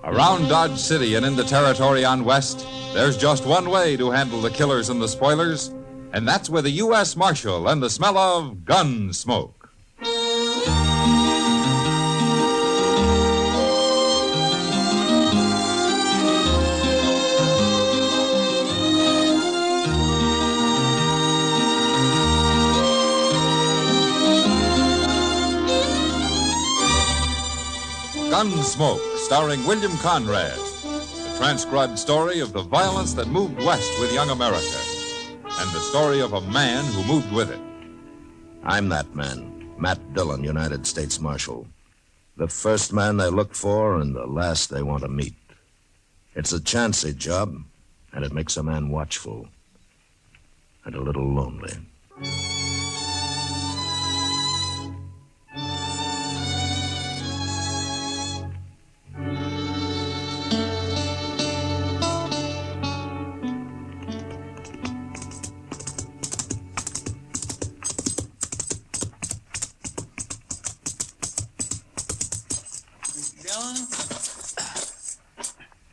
Around Dodge City and in the territory on West, there's just one way to handle the killers and the spoilers, and that's with a U.S. Marshal and the smell of Gunsmoke. Gunsmoke, starring William Conrad. The transcribed story of the violence that moved west with young America. And the story of a man who moved with it. I'm that man, Matt Dillon, United States Marshal. The first man they look for and the last they want to meet. It's a chancy job, and it makes a man watchful. And a little lonely.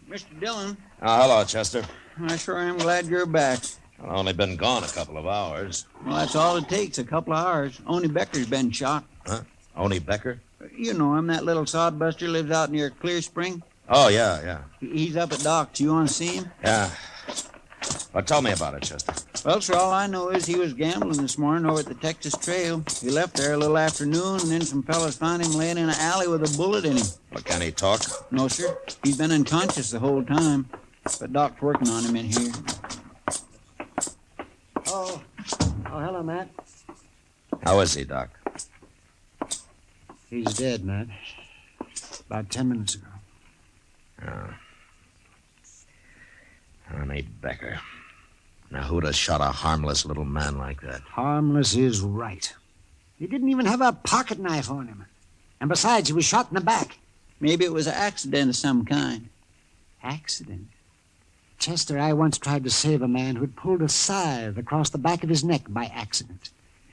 Mr. Dillon. Hello, Chester. I sure am glad you're back. I've only been gone a couple of hours. Well, that's all it takes, a couple of hours. Oney Becker's been shot. Huh? Oney Becker? You know him, that little sodbuster lives out near Clear Spring. Oh, yeah. He's up at Doc's. You want to see him? Yeah. Well, tell me about it, Chester. Well, sir, all I know is he was gambling this morning over at the Texas Trail. He left there a little after noon, and then some fellas found him laying in an alley with a bullet in him. Well, can he talk? No, sir. He's been unconscious the whole time. But Doc's working on him in here. Oh, hello, Matt. How is he, Doc? He's dead, Matt. About 10 minutes ago. Oh. Oney Becker. Now, who'd have shot a harmless little man like that? Harmless is right. He didn't even have a pocket knife on him. And besides, he was shot in the back. Maybe it was an accident of some kind. Accident? Chester, I once tried to save a man who'd pulled a scythe across the back of his neck by accident.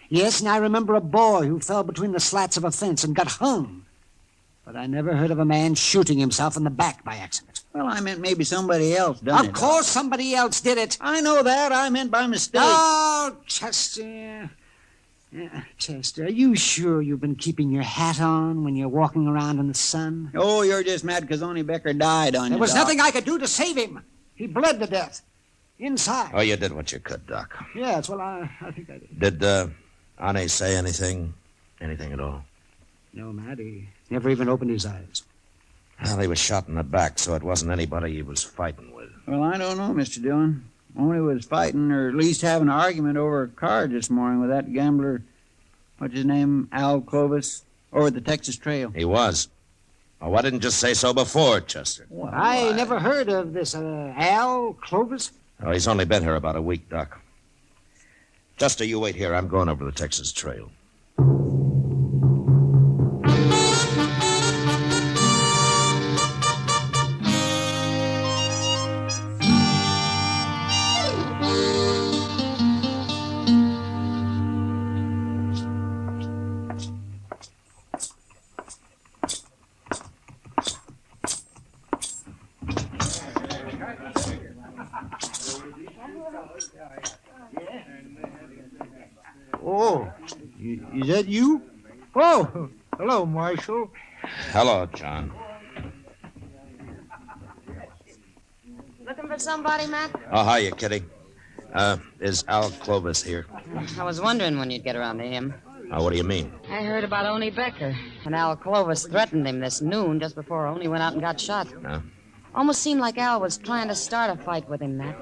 Yes, and I remember a boy who fell between the slats of a fence and got hung. But I never heard of a man shooting himself in the back by accident. Well, I meant maybe somebody else done it. Of course somebody else did it. I know that. I meant by mistake. Oh, Chester. Chester, are you sure you've been keeping your hat on when you're walking around in the sun? Oh, you're just mad because Oney Becker died on you, There was Doc. nothing I could do to save him. He bled to death. Inside. Oh, you did what you could, Doc. Yes, well, I think I did. Did, Oney say anything? Anything at all? No, Matt, he never even opened his eyes. Well, he was shot in the back, so it wasn't anybody he was fighting with. Well, I don't know, Mr. Dillon. Oney was fighting, or at least having an argument over a card this morning with that gambler, what's his name, Al Clovis, over at the Texas Trail. He was. Well, why didn't you just say so before, Chester? Well, I never heard of this Al Clovis. Oh, he's only been here about a week, Doc. Chester, you wait here. I'm going over the Texas Trail. Oh, is that you? Oh, hello, Marshal. Hello, John. Looking for somebody, Matt? Oh, hiya, Kitty. Is Al Clovis here? I was wondering when you'd get around to him. What do you mean? I heard about Oney Becker, and Al Clovis threatened him this noon just before Oney went out and got shot. No? Almost seemed like Al was trying to start a fight with him, Matt.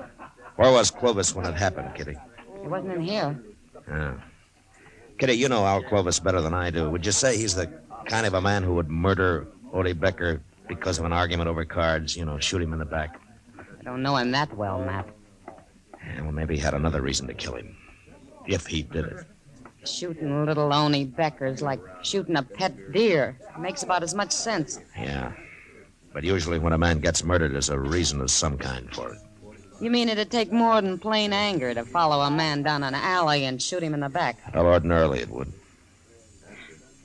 Where was Clovis when it happened, Kitty? He wasn't in here. Oh. Kitty, you know Al Clovis better than I do. Would you say he's the kind of a man who would murder Oney Becker because of an argument over cards, shoot him in the back? I don't know him that well, Matt. Yeah, well, maybe he had another reason to kill him. If he did it. Shooting little Oney Becker's like shooting a pet deer. Makes about as much sense. Yeah. But usually when a man gets murdered, there's a reason of some kind for it. You mean it'd take more than plain anger to follow a man down an alley and shoot him in the back? Well, ordinarily it would.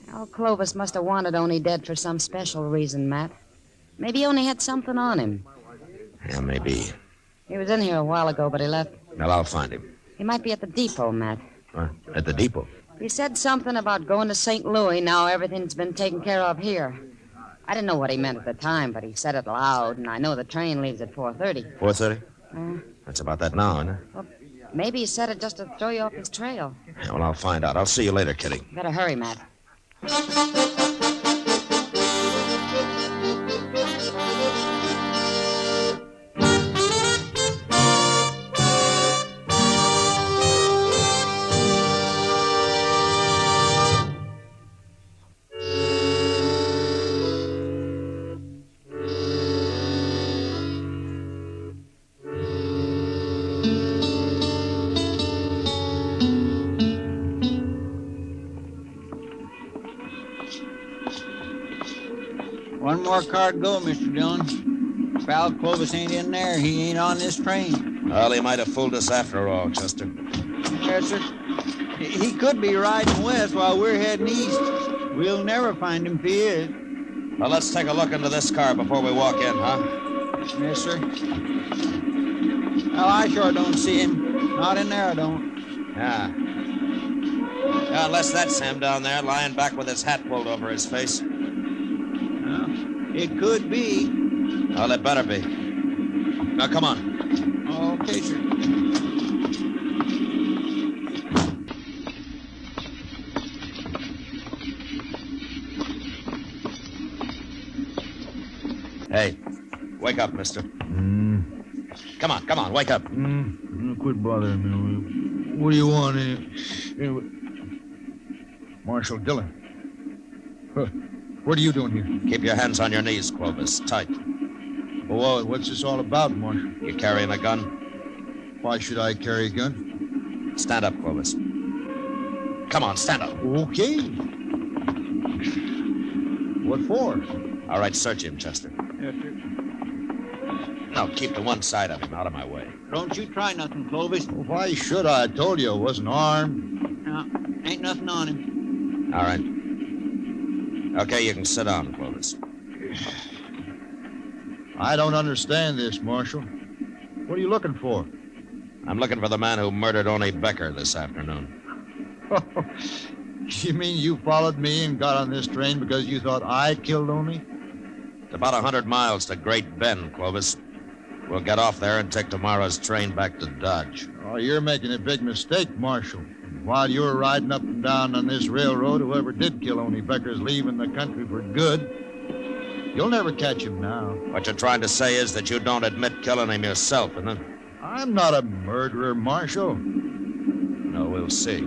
Al Clovis must have wanted Oney dead for some special reason, Matt. Maybe he only had something on him. Yeah, maybe. He was in here a while ago, but he left. Well, I'll find him. He might be at the depot, Matt. At the depot? He said something about going to St. Louis. Now everything's been taken care of here. I didn't know what he meant at the time, but he said it loud, and I know the train leaves at 4:30. 4:30? That's about that now, isn't it? Well, maybe he said it just to throw you off his trail. Yeah, well, I'll find out. I'll see you later, Kitty. Better hurry, Matt. One more car to go, Mr. Dillon. If Al Clovis ain't in there, he ain't on this train. Well, he might have fooled us after all, Chester. Yes, sir. He could be riding west while we're heading east. We'll never find him if he is. Well, let's take a look into this car before we walk in, huh? Yes, sir. Well, I sure don't see him. Not in there, I don't. Yeah. Yeah, unless that's him down there, lying back with his hat pulled over his face. Well, it could be. Well, it better be. Now, come on. Okay, sir. Hey, wake up, mister. Come on, wake up. Quit bothering me. What do you want? Anyway? Marshal Dillon. Huh. What are you doing here? Keep your hands on your knees, Clovis. Tight. Well, what's this all about, Marshal? You carrying a gun? Why should I carry a gun? Stand up, Clovis. Come on, stand up. Okay. What for? All right, search him, Chester. Yes, sir. No, keep to one side of him, out of my way. Don't you try nothing, Clovis. Why should I? I told you I wasn't armed. No, ain't nothing on him. All right. Okay, you can sit down, Clovis. I don't understand this, Marshal. What are you looking for? I'm looking for the man who murdered Oni Becker this afternoon. You mean you followed me and got on this train because you thought I killed Oni? It's about 100 miles to Great Bend, Clovis. We'll get off there and take tomorrow's train back to Dodge. Oh, you're making a big mistake, Marshal. While you were riding up and down on this railroad, whoever did kill Oni Becker's leaving the country for good. You'll never catch him now. What you're trying to say is that you don't admit killing him yourself, isn't it? I'm not a murderer, Marshal. No, we'll see.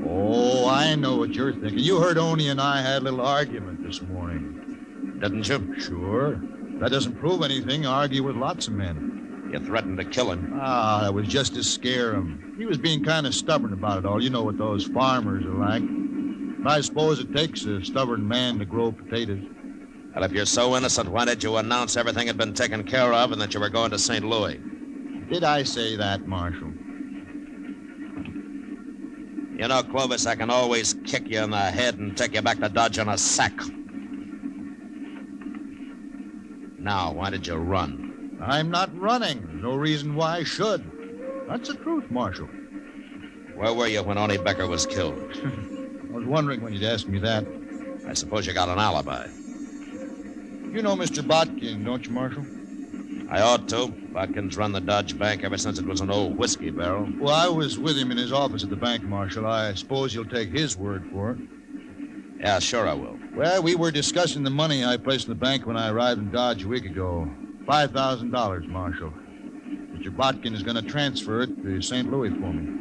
Oh, I know what you're thinking. You heard Oni and I had a little argument this morning. Didn't you? Sure. That doesn't prove anything. I argue with lots of men. You threatened to kill him. Ah, that was just to scare him. He was being kind of stubborn about it all. You know what those farmers are like. And I suppose it takes a stubborn man to grow potatoes. Well, if you're so innocent, why did you announce everything had been taken care of and that you were going to St. Louis? Did I say that, Marshal? You know, Clovis, I can always kick you in the head and take you back to Dodge in a sack. Now, why did you run? I'm not running. There's no reason why I should. That's the truth, Marshal. Where were you when Oni Becker was killed? I was wondering when you'd ask me that. I suppose you got an alibi. You know Mr. Botkin, don't you, Marshal? I ought to. Botkin's run the Dodge Bank ever since it was an old whiskey barrel. Well, I was with him in his office at the bank, Marshal. I suppose you'll take his word for it. Yeah, sure I will. Well, we were discussing the money I placed in the bank when I arrived in Dodge a week ago. $5,000, Marshal. Mr. Botkin is going to transfer it to St. Louis for me.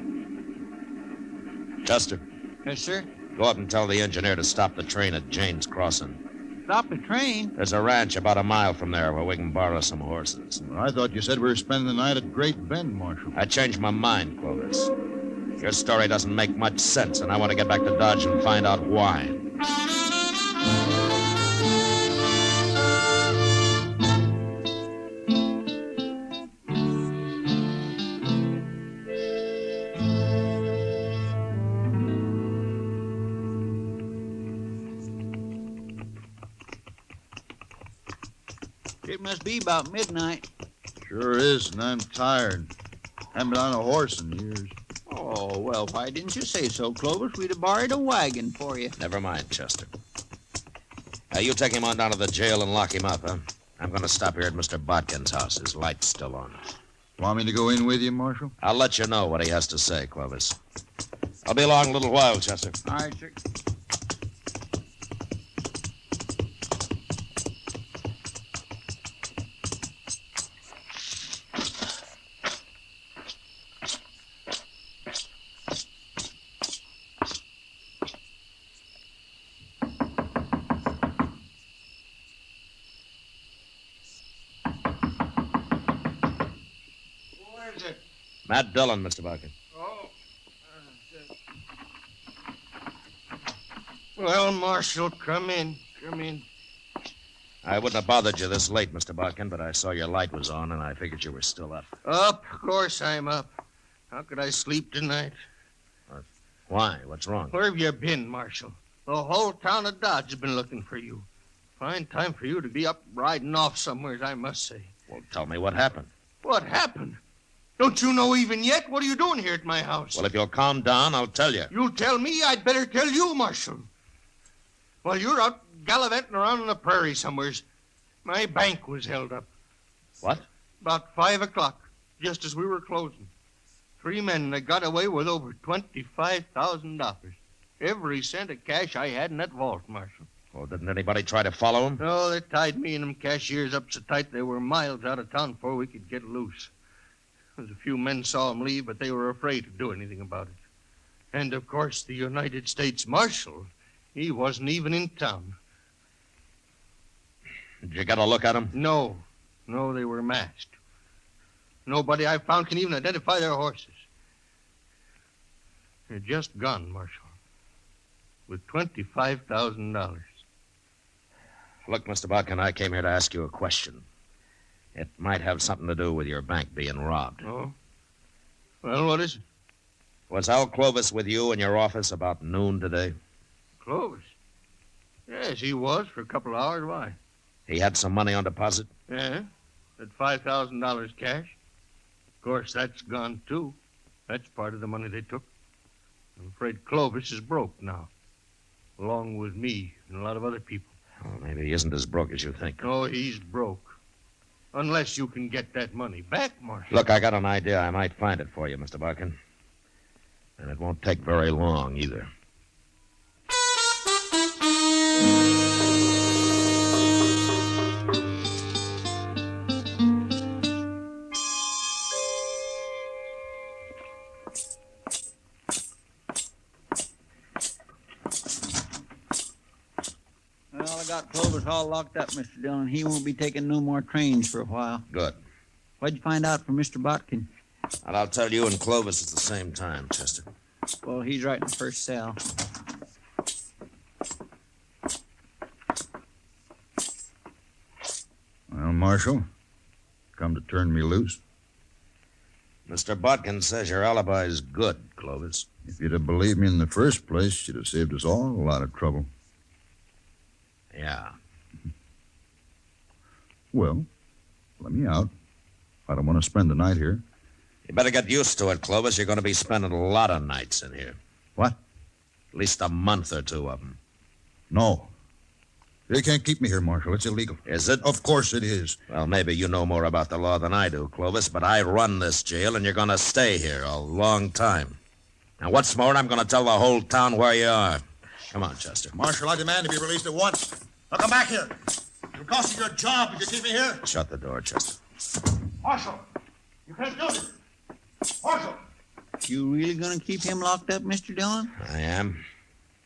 Chester, Yes, sir. go up and tell the engineer to stop the train at Jane's Crossing. Stop the train. There's a ranch about a mile from there where we can borrow some horses. Well, I thought you said we were spending the night at Great Bend, Marshal. I changed my mind, Clovis. Your story doesn't make much sense, and I want to get back to Dodge and find out why. must be about midnight. Sure is, and I'm tired. Haven't been on a horse in years. Oh, well, why didn't you say so, Clovis? We'd have borrowed a wagon for you. Never mind, Chester. You take him on down to the jail and lock him up, huh? I'm going to stop here at Mr. Botkin's house. His light's still on. Want me to go in with you, Marshal? I'll let you know what he has to say, Clovis. I'll be along in a little while, Chester. All right, sir. Matt Dillon, Mr. Botkin. Oh. Well, Marshal, come in. Come in. I wouldn't have bothered you this late, Mr. Botkin, but I saw your light was on, and I figured you were still up. Up? Of course I'm up. How could I sleep tonight? Why? What's wrong? Where have you been, Marshal? The whole town of Dodge has been looking for you. Fine time for you to be up riding off somewhere, I must say. Well, tell me what happened. What happened? Don't you know even yet? What are you doing here at my house? Well, if you'll calm down, I'll tell you. You'll tell me? I'd better tell you, Marshal. While you're out gallivanting around on the prairie somewheres, my bank was held up. What? About 5 o'clock, just as we were closing. 3 men that got away with over $25,000. Every cent of cash I had in that vault, Marshal. Well, didn't anybody try to follow him? No, they tied me and them cashiers up so tight they were miles out of town before we could get loose. There's a few men saw him leave, but they were afraid to do anything about it. And, of course, the United States Marshal, he wasn't even in town. Did you get a look at him? No, they were masked. Nobody I found can even identify their horses. They're just gone, Marshal, with $25,000. Look, Mr. Botkin, I came here to ask you a question. It might have something to do with your bank being robbed. Oh? Well, what is it? Was Al Clovis with you in your office about noon today? Clovis? Yes, he was for a couple of hours. Why? He had some money on deposit? Yeah, that $5,000 cash. Of course, that's gone, too. That's part of the money they took. I'm afraid Clovis is broke now, along with me and a lot of other people. Oh, maybe he isn't as broke as you think. No, he's broke. Unless you can get that money back, Marshal. Look, I got an idea. I might find it for you, Mr. Botkin. And it won't take very long, either. Well, I got Clovis all locked up, Mr. Dillon. He won't be taking no more trains for a while. Good. What'd you find out from Mr. Botkin? And I'll tell you and Clovis at the same time, Chester. Well, he's right in the first cell. Well, Marshal, come to turn me loose. Mr. Botkin says your alibi's good, Clovis. If you'd have believed me in the first place, you'd have saved us all a lot of trouble. Yeah. Well, let me out. I don't want to spend the night here. You better get used to it, Clovis. You're going to be spending a lot of nights in here. What? At least a month or two of them. No. They can't keep me here, Marshal. It's illegal. Is it? Of course it is. Well, maybe you know more about the law than I do, Clovis, but I run this jail, and you're going to stay here a long time. And what's more, I'm going to tell the whole town where you are. Come on, Chester. Marshal, I demand to be released at once. Now come back here. It'll cost you your job if you keep me here. Shut the door, Chester. Marshal, you can't do this. Marshal! You really gonna keep him locked up, Mr. Dillon? I am.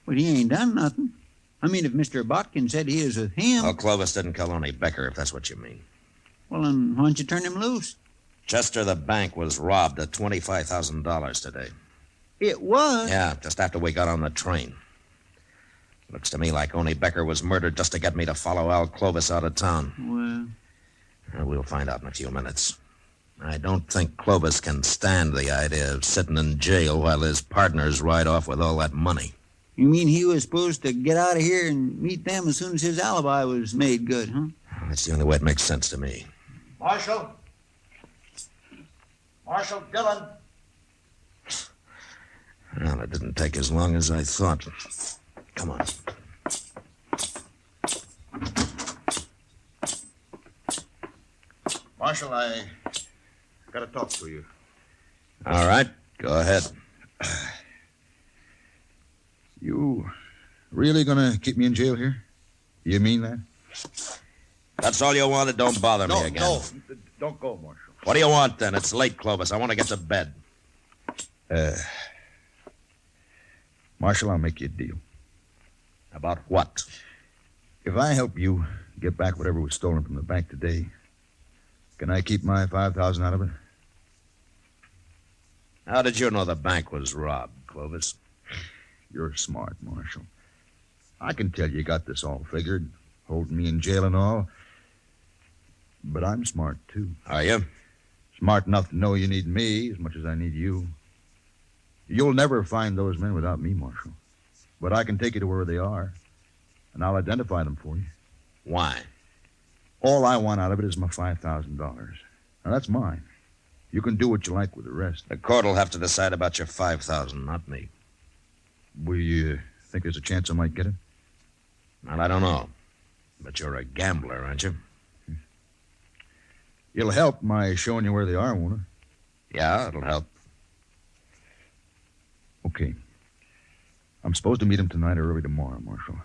But he ain't done nothing. I mean, if Mr. Botkin said he is with him... Well, Clovis didn't kill only Becker, if that's what you mean. Well, then why don't you turn him loose? Chester, the bank was robbed of $25,000 today. It was? Yeah, just after we got on the train. Looks to me like only Becker was murdered just to get me to follow Al Clovis out of town. Well... We'll find out in a few minutes. I don't think Clovis can stand the idea of sitting in jail while his partners ride off with all that money. You mean he was supposed to get out of here and meet them as soon as his alibi was made good, huh? That's the only way it makes sense to me. Marshal? Marshal Dillon? Well, it didn't take as long as I thought. Come on. Marshal, I got to talk to you. All right, go ahead. You really gonna keep me in jail here? You mean that? That's all you wanted. Don't bother me again. No, don't go, Marshal. What do you want, then? It's late, Clovis. I want to get to bed. Marshal, I'll make you a deal. About what? If I help you get back whatever was stolen from the bank today, can I keep my $5,000 out of it? How did you know the bank was robbed, Clovis? You're smart, Marshal. I can tell you got this all figured, holding me in jail and all. But I'm smart, too. Are you? Smart enough to know you need me as much as I need you. You'll never find those men without me, Marshal. But I can take you to where they are, and I'll identify them for you. Why? All I want out of it is my $5,000. Now, that's mine. You can do what you like with the rest. The court will have to decide about your $5,000, not me. Will you think there's a chance I might get it? Well, I don't know. But you're a gambler, aren't you? It'll help my showing you where they are, won't it? Yeah, it'll help. Okay. I'm supposed to meet them tonight or early tomorrow, Marshal.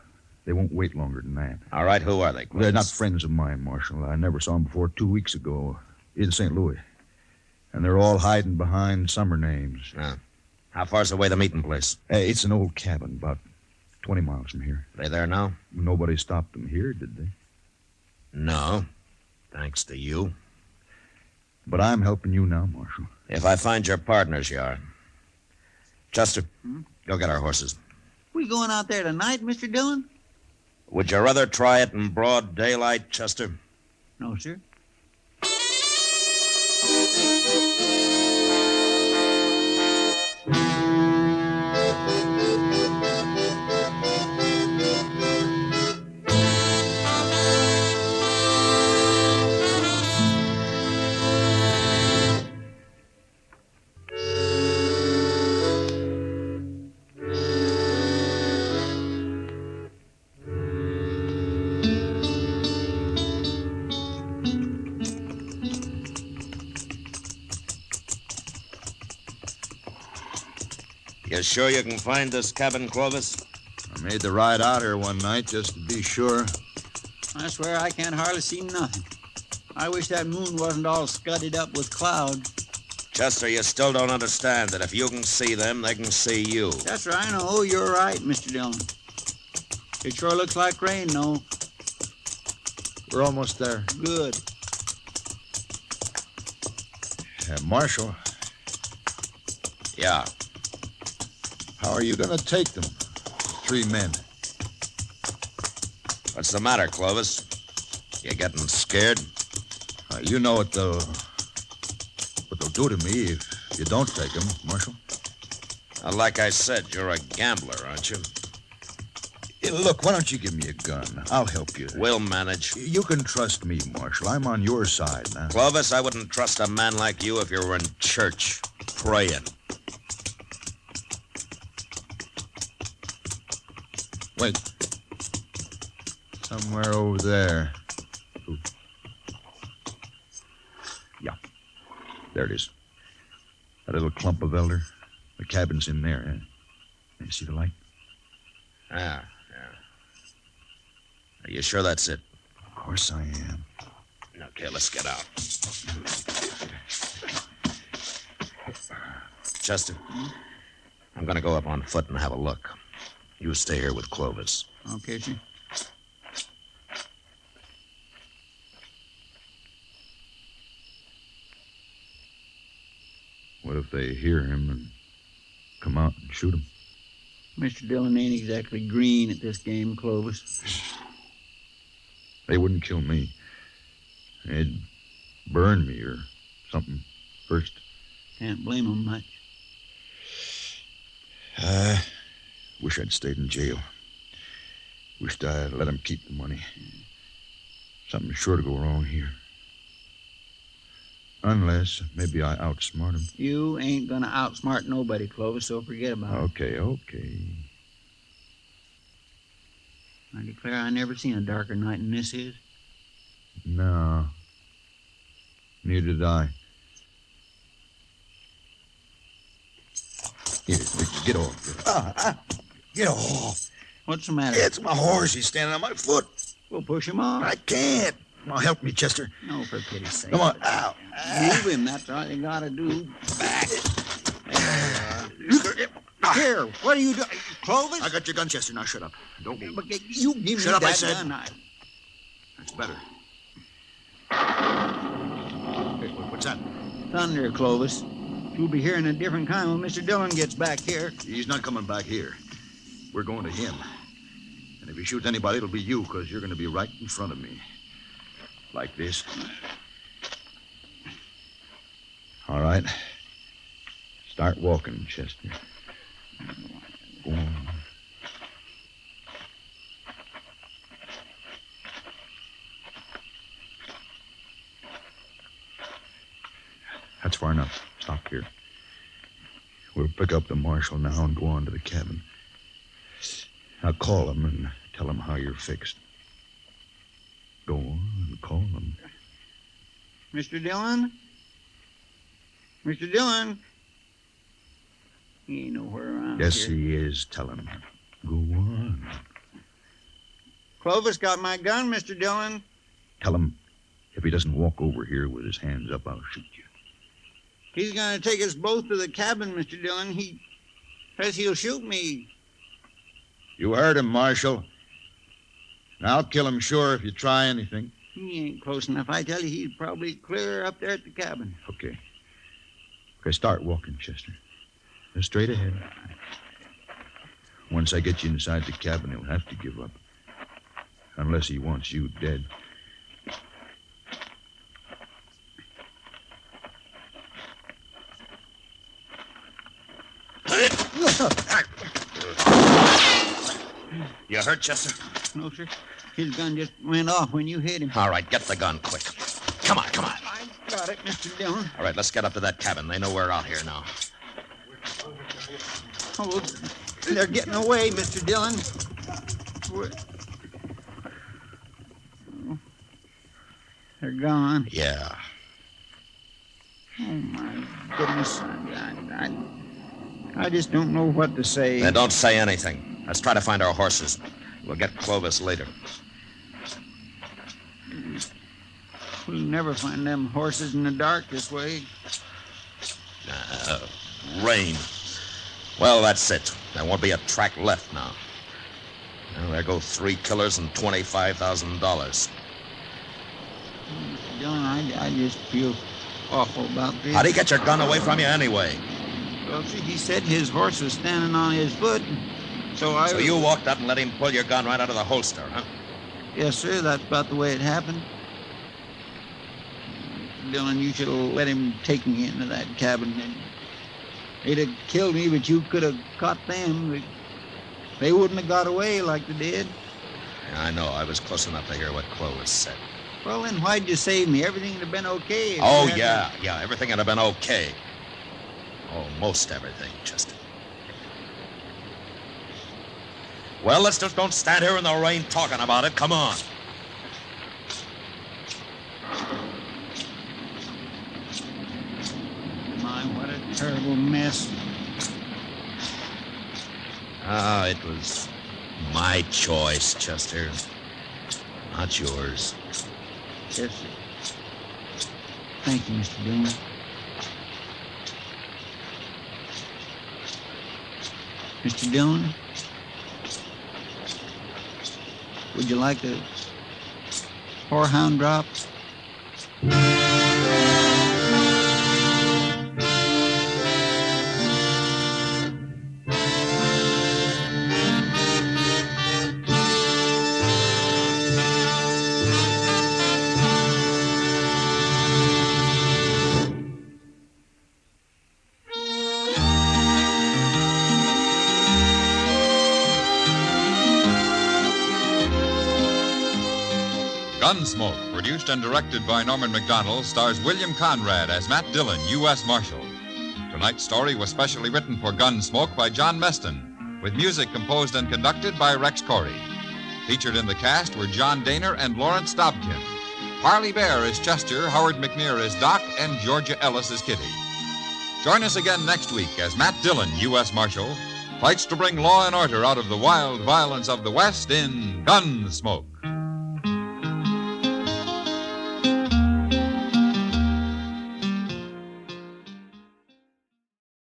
They won't wait longer than that. All right, who are they, Clovis? They're not friends of mine, Marshal. I never saw them before 2 weeks ago in St. Louis. And they're all hiding behind summer names. How far's away the meeting place? Hey, it's an old cabin about 20 miles from here. Are they there now? Nobody stopped them here, did they? No. Thanks to you. But I'm helping you now, Marshal. If I find your partners, you are. Chester, go get our horses. We going out there tonight, Mr. Dillon? Would you rather try it in broad daylight, Chester? No, sir. You sure you can find this cabin, Clovis? I made the ride out here one night just to be sure. I swear I can't hardly see nothing. I wish that moon wasn't all scudded up with clouds. Chester, you still don't understand that if you can see them, they can see you. That's right. I know. You're right, Mr. Dillon. It sure looks like rain, though. We're almost there. Good. Marshal, Yeah. how are you going to take them? 3 men. What's the matter, Clovis? You getting scared? You know what they'll do to me if you don't take them, Marshal. Like I said, you're a gambler, aren't you? Look, why don't you give me a gun? I'll help you. We'll manage. You can trust me, Marshal. I'm on your side now. Clovis, I wouldn't trust a man like you if you were in church, praying. Wait. Somewhere over there. Ooh. Yeah. There it is. That little clump of elder. The cabin's in there, eh? You see the light? Yeah. Are you sure that's it? Of course I am. Okay, let's get out. Chester, I'm going to go up on foot and have a look. You stay here with Clovis. Okay, sir. What if they hear him and come out and shoot him? Mr. Dillon ain't exactly green at this game, Clovis. They wouldn't kill me. They'd burn me or something first. Can't blame 'em much. Wish I'd stayed in jail. Wished I'd let him keep the money. Something's sure to go wrong here. Unless maybe I outsmart him. You ain't gonna outsmart nobody, Clovis, so forget about it. Okay. I declare I never seen a darker night than this is. No. Neither did I. Here, get off. Get off. What's the matter? It's my horse. He's standing on my foot. We'll push him off. I can't. Now help me, Chester. No, for pity's sake. Come on. Ow. Move him. That's all you gotta do. Back. Here, what are you doing? Clovis? I got your gun, Chester. Now shut up. Don't move. But you give Shut me up, that I said. gun. That's better. Hey, what's that? Thunder, Clovis. You'll be hearing a different kind when Mr. Dillon gets back here. He's not coming back here. We're going to him. And if he shoots anybody, it'll be you, because you're going to be right in front of me. Like this. All right. Start walking, Chester. Go on. That's far enough. Stop here. We'll pick up the marshal now and go on to the cabin. I'll call him and tell him how you're fixed. Go on and call him. Mr. Dillon? Mr. Dillon? He ain't nowhere around Yes, here. he is. Tell him. Go on. Clovis got my gun, Mr. Dillon. Tell him if he doesn't walk over here with his hands up, I'll shoot you. He's going to take us both to the cabin, Mr. Dillon. He says he'll shoot me. You heard him, Marshal. And I'll kill him sure if you try anything. He ain't close enough. I tell you, he's probably clear up there at the cabin. Okay, start walking, Chester. Just straight ahead. Once I get you inside the cabin, he'll have to give up. Unless he wants you dead. You hurt, Chester? No, sir. His gun just went off when you hit him. All right, get the gun quick. Come on. I got it, Mr. Dillon. All right, let's get up to that cabin. They know we're out here now. Oh, they're getting away, Mr. Dillon. They're gone. Yeah. Oh, my goodness. I just don't know what to say. Then don't say anything. Let's try to find our horses. We'll get Clovis later. We'll never find them horses in the dark this way. Rain. Well, that's it. There won't be a track left now. Well, there go 3 killers and $25,000. Mr. Dillon, I just feel awful about this. How'd he get your gun away from you anyway? Well, see, he said his horse was standing on his foot, so So you walked up and let him pull your gun right out of the holster, huh? Yes, sir, that's about the way it happened. Mr. Dillon, you should have let him take me into that cabin. They'd have killed me, but you could have caught them. They wouldn't have got away like they did. I know. I was close enough to hear what Clovis said. Well, then why'd you save me? Everything would have been okay. if Oh, you hadn't- yeah. Everything would have been okay. Almost everything, Chester. Well, let's just don't stand here in the rain talking about it. Come on. My, what a terrible mess. It was my choice, Chester. Not yours. Yes, sir. Thank you, Mr. Dillon. Mr. Dillon, would you like a whorehound drop? Gunsmoke, produced and directed by Norman MacDonald, stars William Conrad as Matt Dillon, U.S. Marshal. Tonight's story was specially written for Gunsmoke by John Meston, with music composed and conducted by Rex Corey. Featured in the cast were John Daner and Lawrence Dobkin. Parley Bear is Chester, Howard McNear is Doc, and Georgia Ellis is Kitty. Join us again next week as Matt Dillon, U.S. Marshal, fights to bring law and order out of the wild violence of the West in Gunsmoke.